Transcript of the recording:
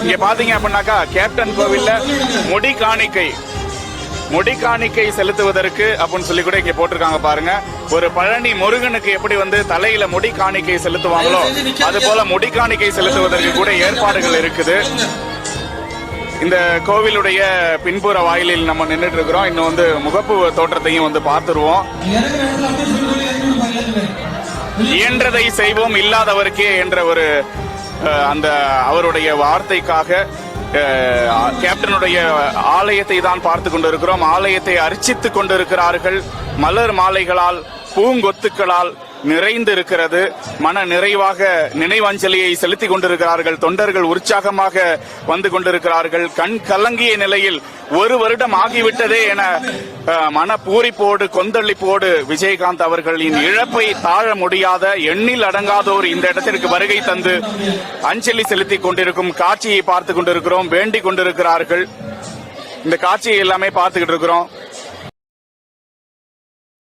இங்க பாத்தீங்க அப்படின்னாக்கா கேப்டன் கோவில்ல முடி காணிக்கை செலுத்துவதற்கு அப்படின்னு சொல்லி கூட இங்க போட்டிருக்காங்க பாருங்க. ஒரு பழனி முருகனுக்கு எப்படி வந்து தலையில முடி காணிக்கை செலுத்துவாங்களோ அது போல முடி காணிக்கை செலுத்துவதற்கு கூட ஏற்பாடுகள் இருக்குது. இந்த கோவிலுடைய பின்புற வாயிலில் நம்ம நின்றுட்டு இருக்கிறோம். இன்னும் வந்து முகப்பு தோற்றத்தையும் வந்து பார்த்துருவோம். இயன்றதை செய்வோம் இல்லாதவருக்கே என்ற ஒரு அந்த அவருடைய வார்த்தைக்காக கேப்டனுடைய ஆலயத்தை தான் பார்த்து கொண்டிருக்கிறோம். ஆலயத்தை அர்ச்சித்துக் கொண்டிருக்கிறார்கள். மலர் மாலைகளால் பூங்கொத்துக்களால் நிறைந்து இருக்கிறது. மன நிறைவாக நினைவஞ்சலியை செலுத்திக் கொண்டிருக்கிறார்கள். தொண்டர்கள் உற்சாகமாக வந்து கொண்டிருக்கிறார்கள். கண் கலங்கிய நிலையில் 1 வருடம் ஆகிவிட்டதே என மன பூரிப்போடு கொந்தளிப்போடு விஜயகாந்த் அவர்களின் இழப்பை தாழ முடியாத எண்ணில் அடங்காதோர் இந்த இடத்திற்கு வருகை தந்து அஞ்சலி செலுத்திக் கொண்டிருக்கும் காட்சியை பார்த்துக் கொண்டிருக்கிறோம். வேண்டிக் கொண்டிருக்கிறார்கள். இந்த காட்சியை எல்லாமே பார்த்துக்கிட்டு இருக்கிறோம்.